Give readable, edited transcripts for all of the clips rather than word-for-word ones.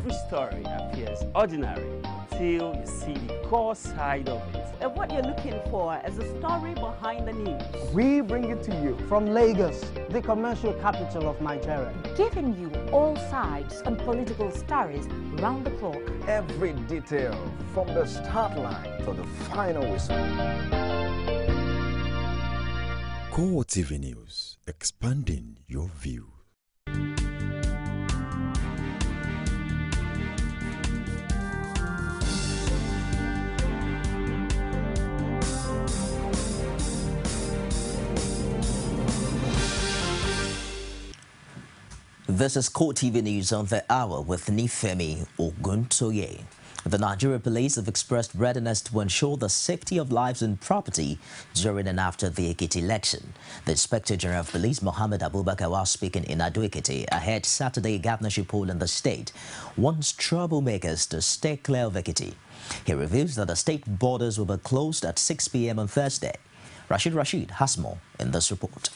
Every story appears ordinary until you see the core side of it. And what you're looking for is a story behind the news. We bring it to you from Lagos, the commercial capital of Nigeria. Giving you all sides and political stories round the clock. Every detail from the start line to the final whistle. CoreTV News, expanding your view. This is CoreTV News on the hour with Nifemi Oguntoye. The Nigeria police have expressed readiness to ensure the safety of lives and property during and after the Ekiti election. The Inspector General of Police, Mohammed Abubakar, was speaking in Ado-Ekiti ahead Saturday governorship poll in the state, warns troublemakers to stay clear of Ekiti. He reveals that the state borders will be closed at 6 p.m. on Thursday. Rashid has more in this report.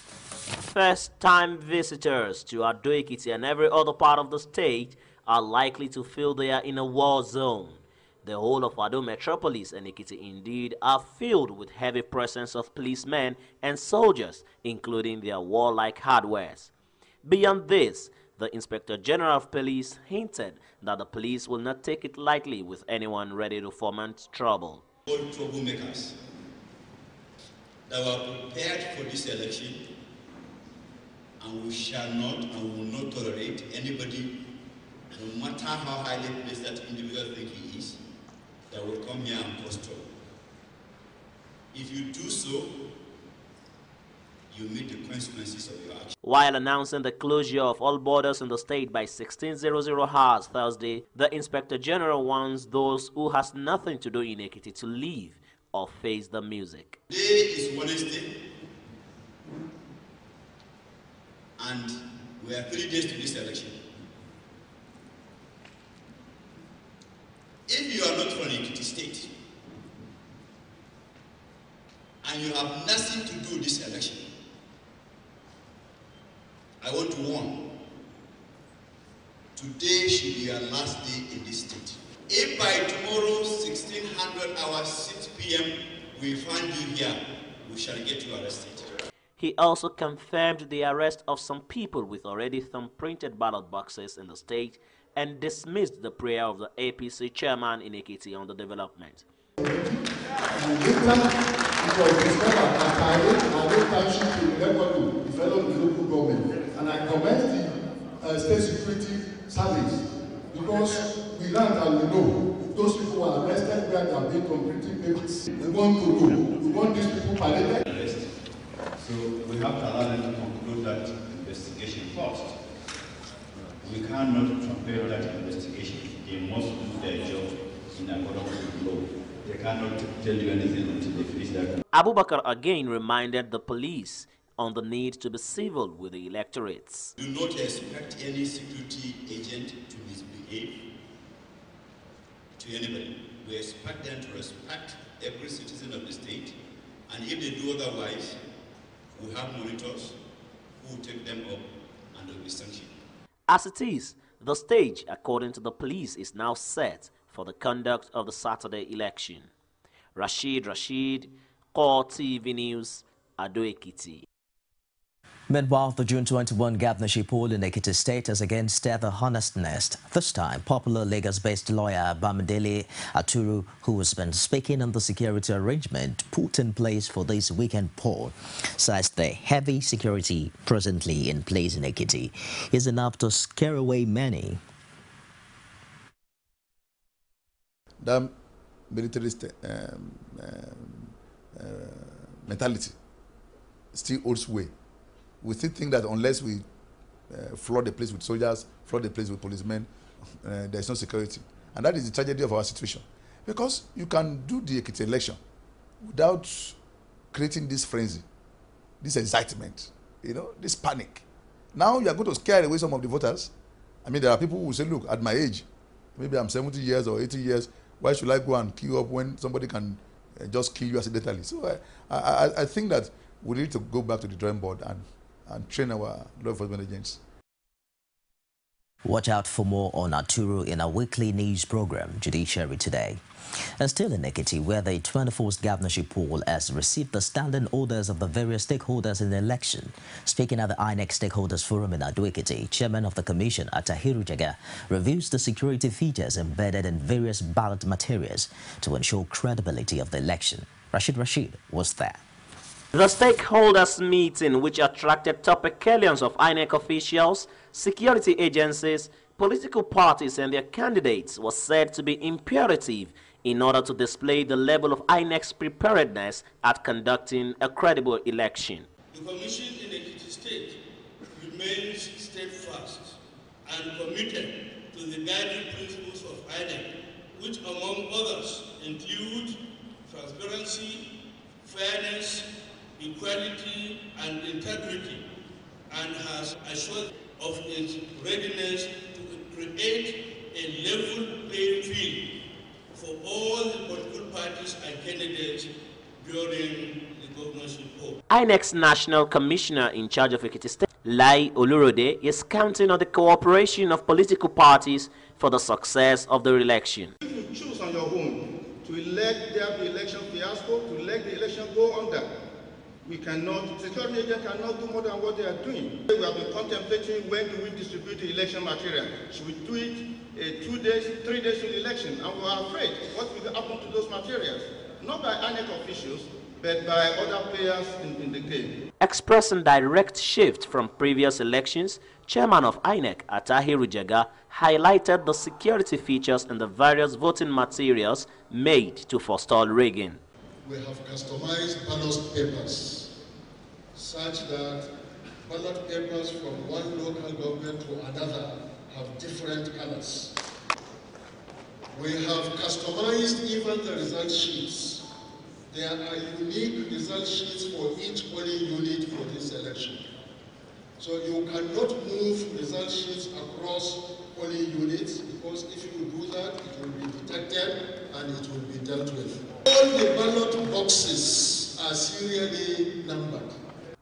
First-time visitors to Ado-Ekiti and every other part of the state are likely to feel they are in a war zone. The whole of Ado metropolis and Ekiti indeed are filled with heavy presence of policemen and soldiers, including their warlike hardwares. Beyond this, the Inspector General of Police hinted that the police will not take it lightly with anyone ready to foment trouble. All troublemakers that were prepared for this election, and we shall not and will not tolerate anybody, no matter how highly placed that individual think he is, that will come here and cause trouble. If you do so, you meet the consequences of your action. While announcing the closure of all borders in the state by 16:00 hours Thursday, the Inspector General warns those who has nothing to do in Ekiti to leave or face the music. Today is Wednesday, and we are 3 days to this election. If you are not from Ekiti State and you have nothing to do this election, I want to warn, today should be your last day in this state. If by tomorrow 1600 hours 6 p.m. we find you here, we shall get you arrested. He also confirmed the arrest of some people with already thumb-printed ballot boxes in the state and dismissed the prayer of the APC chairman in Ekiti on the development. And I commend the state security service because we learned and we know those people who are arrested where they are being completing papers. We want to know. We want these people paraded. So we have to allow them to conclude that investigation first. We cannot compare that investigation. They must do their job in accordance with the law. They cannot tell you anything until they finish that. Abubakar again reminded the police on the need to be civil with the electorates. Do not expect any security agent to misbehave to anybody. We expect them to respect every citizen of the state, and if they do otherwise, we have monitors who will take them up and they will be sanctioned. As it is, the stage, according to the police, is now set for the conduct of the Saturday election. Rashid, CoreTV News, Ado-Ekiti. Meanwhile, the June 21 governorship poll in Ekiti State has again stirred the honest nest. This time, popular Lagos-based lawyer Bamidele Aturu, who has been speaking on the security arrangement put in place for this weekend poll, says the heavy security presently in place in Ekiti is enough to scare away many. That militarist mentality still holds sway. We still think that unless we flood the place with soldiers, flood the place with policemen, there is no security. And that is the tragedy of our situation. Because you can do the Ekiti election without creating this frenzy, this excitement, this panic. Now you are going to scare away some of the voters. I mean, there are people who say, look, at my age, maybe I'm 70 years or 80 years, why should I go and queue up when somebody can just kill you accidentally? So I think that we need to go back to the drawing board and train our law enforcement agents. Watch out for more on Arturo in our weekly news program, Judiciary Today. And still in Ekiti, where the 24th governorship poll has received the standing orders of the various stakeholders in the election. Speaking at the INEC Stakeholders Forum in Ado-Ekiti, Chairman of the Commission, Atahiru Jaga, reviews the security features embedded in various ballot materials to ensure credibility of the election. Rashid was there. The stakeholders meeting, which attracted top echelons of INEC officials, security agencies, political parties and their candidates, was said to be imperative in order to display the level of INEC's preparedness at conducting a credible election. The Commission in Ekiti State remains steadfast and committed to the guiding principles of INEC, which among others include transparency, fairness, equality and integrity, and has assured of its readiness to create a level playing field for all the political parties and candidates during the governorship poll. INEC's National Commissioner in charge of Ekiti State, Lai Olurode, is counting on the cooperation of political parties for the success of the election. If you choose on your own to elect the election fiasco, to let the election go under, we cannot, security agents cannot do more than what they are doing. We have been contemplating when do we distribute the election material. Should we do it 2 days, 3 days to the election? And we are afraid what will happen to those materials. Not by INEC officials, but by other players in the game. Expressing direct shift from previous elections, Chairman of INEC, Atahiru Jaga, highlighted the security features in the various voting materials made to forestall rigging. We have customized ballot papers such that ballot papers from one local government to another have different colors. We have customized even the result sheets. There are unique result sheets for each polling unit for this election. So you cannot move result sheets across polling units, because if you do that, it will be detected and it will be dealt with. All the ballot boxes are serially numbered.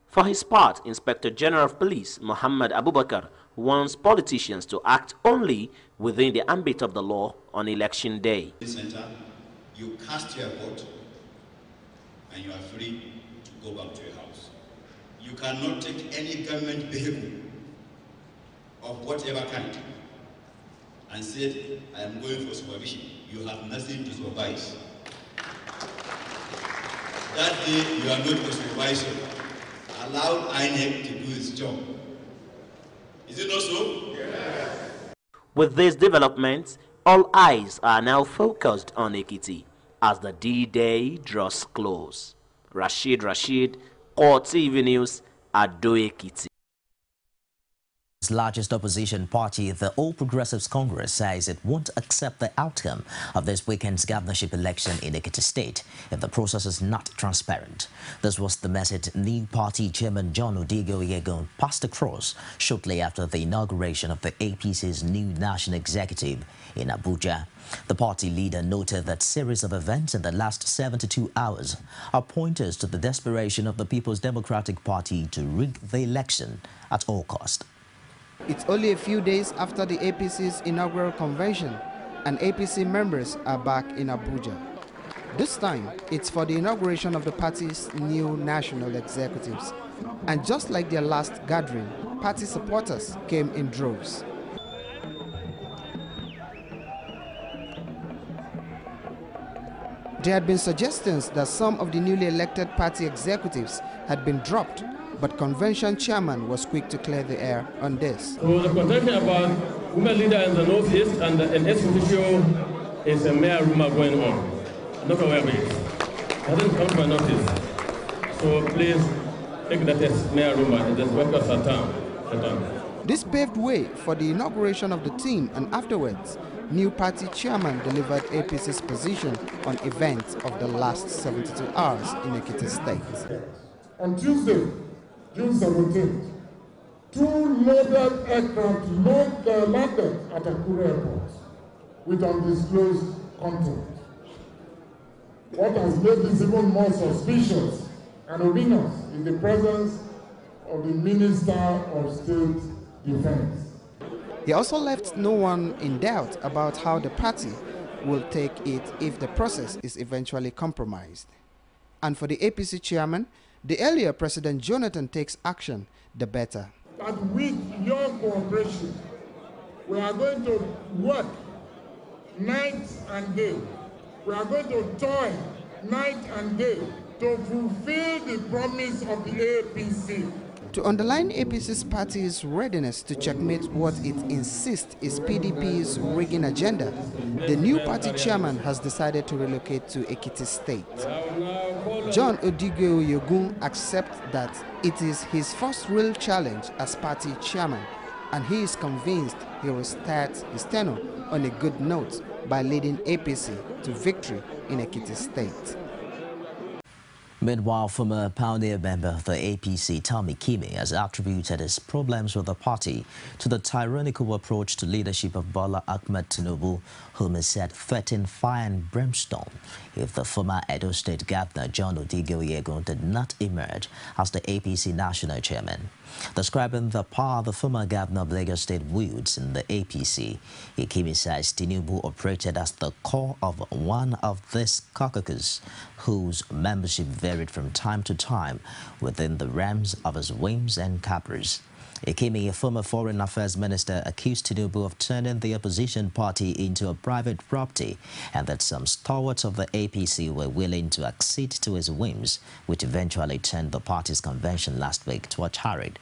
For his part, Inspector General of Police Muhammad Abubakar wants politicians to act only within the ambit of the law on election day. Center, you cast your vote and you are free to go back to your house. You cannot take any government vehicle of whatever kind and say, I am going for supervision. You have nothing to supervise. That day, you are not a supervisor. Allow INEC to do its job. Is it not so? Yes. With these developments, all eyes are now focused on Ekiti as the D-Day draws close. Rashid, CoreTV News, Ado-Ekiti. Largest opposition party, the All Progressives Congress, says it won't accept the outcome of this weekend's governorship election in Ekiti State if the process is not transparent. This was the message new party chairman John Odigo Yegon passed across shortly after the inauguration of the APC's new national executive in Abuja. The party leader noted that series of events in the last 72 hours are pointers to the desperation of the People's Democratic Party to rig the election at all cost. It's only a few days after the APC's inaugural convention, and APC members are back in Abuja. This time, it's for the inauguration of the party's new national executives. And just like their last gathering, party supporters came in droves. There had been suggestions that some of the newly elected party executives had been dropped, but convention chairman was quick to clear the air on this. So the contention about women leader in the northeast and an ex-official is a mere rumor going on. I'm not aware of it. It hasn't come to my notice. So please take that as mere rumor and just work us at time. This paved way for the inauguration of the team, and afterwards, new party chairman delivered APC's position on events of the last 72 hours in Ekiti State. On Tuesday, June 17th, 2 loaded aircraft landed at Akure Airport with undisclosed content. What has made this even more suspicious and ominous is the presence of the Minister of State Defense. He also left no one in doubt about how the party will take it if the process is eventually compromised. And for the APC chairman, the earlier President Jonathan takes action, the better. And with your cooperation, we are going to work night and day. We are going to toil night and day to fulfill the promise of the APC. To underline APC's party's readiness to checkmate what it insists is PDP's rigging agenda, the new party chairman has decided to relocate to Ekiti State. John Odigwe Oyegun accepts that it is his first real challenge as party chairman, and he is convinced he will start his tenure on a good note by leading APC to victory in Ekiti State. Meanwhile, former pioneer member of the APC, Tommy Kimi, has attributed his problems with the party to the tyrannical approach to leadership of Bola Ahmed Tinubu, whom he said threatened fire and brimstone if the former Edo State Governor John Odigwe Oyegun did not emerge as the APC national chairman. Describing the power the former governor of Lagos State wields in the APC, Ikimi says Tinubu operated as the core of one of these caucuses, whose membership varied from time to time within the realms of his whims and caprice. Ikimi, a former foreign affairs minister, accused Tinubu of turning the opposition party into a private property and that some stalwarts of the APC were willing to accede to his whims, which eventually turned the party's convention last week to a charade.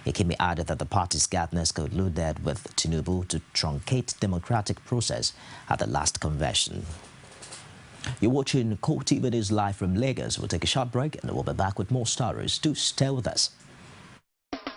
Ikimi added that the party's governors colluded with Tinubu to truncate democratic process at the last convention. You're watching CoreTV News live from Lagos. We'll take a short break and we'll be back with more stories. Do stay with us.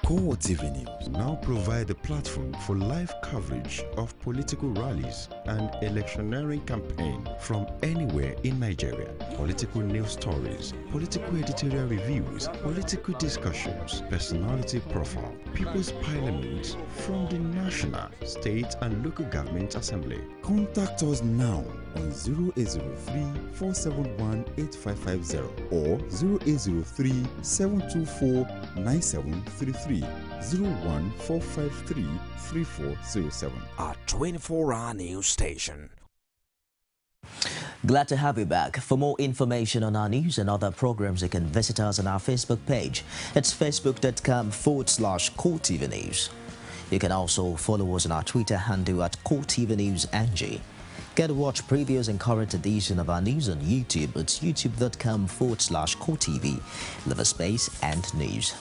CoreTV News now provide a platform for live coverage of political rallies and electioneering campaign from anywhere in Nigeria. Political news stories, political editorial reviews, political discussions, personality profile, People's Parliament from the National, State and Local Government Assembly. Contact us now on 0803-471-8550 or 0803-724-9733. 01453-3407. Our 24-hour news station. Glad to have you back. For more information on our news and other programs, you can visit us on our Facebook page. It's facebook.com/CoreTV News. You can also follow us on our Twitter handle at CoreTV News NG. Get to watch previous and current edition of our news on YouTube. It's youtube.com/CoreTV, leave a space and news.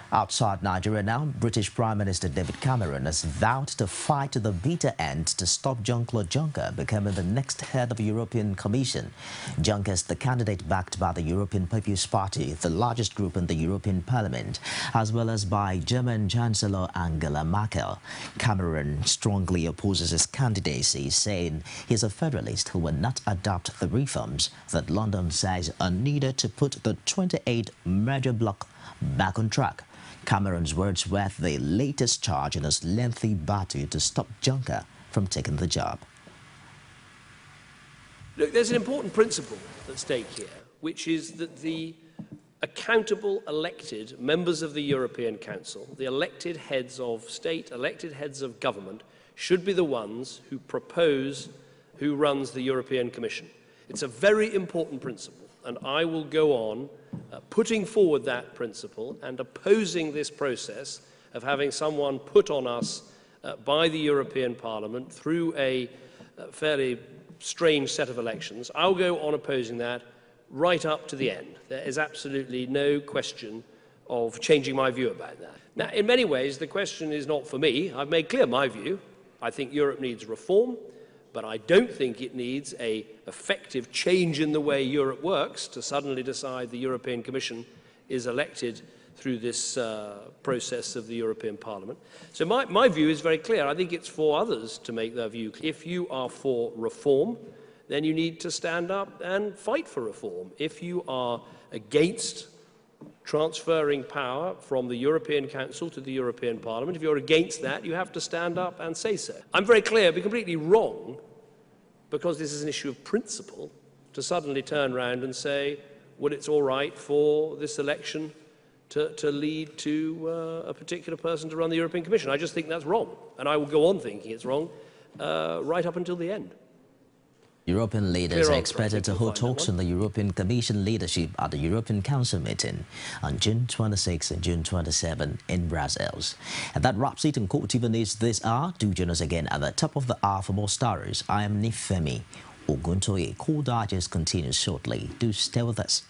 Outside Nigeria now, British Prime Minister David Cameron has vowed to fight to the bitter end to stop Jean-Claude Juncker becoming the next head of the European Commission. Juncker is the candidate backed by the European People's Party, the largest group in the European Parliament, as well as by German Chancellor Angela Merkel. Cameron strongly opposes his candidacy, saying he's a federalist who will not adopt the reforms that London says are needed to put the 28 major bloc back on track. Cameron's words were the latest charge in his lengthy battle to stop Juncker from taking the job. Look, there's an important principle at stake here, which is that the accountable elected members of the European Council, the elected heads of state, elected heads of government, should be the ones who propose who runs the European Commission. It's a very important principle, and I will go on putting forward that principle and opposing this process of having someone put on us by the European Parliament through a fairly strange set of elections. I'll go on opposing that right up to the end. There is absolutely no question of changing my view about that. Now, in many ways, the question is not for me. I've made clear my view. I think Europe needs reform, but I don't think it needs an effective change in the way Europe works to suddenly decide the European Commission is elected through this process of the European Parliament. So my view is very clear. I think it's for others to make their view clear. If you are for reform, then you need to stand up and fight for reform. If you are against transferring power from the European Council to the European Parliament, if you're against that, you have to stand up and say so. I'm very clear, it'd be completely wrong, because this is an issue of principle, to suddenly turn around and say, well, it's all right for this election to lead to a particular person to run the European Commission. I just think that's wrong, and I will go on thinking it's wrong right up until the end. European leaders are expected to hold talks on the European Commission leadership at the European Council meeting on June 26 and June 27 in Brussels. And that wraps it on CoreTV News this hour. Do join us again at the top of the hour for more stories. I am Nifemi Oguntoye. Core Digest continues shortly. Do stay with us.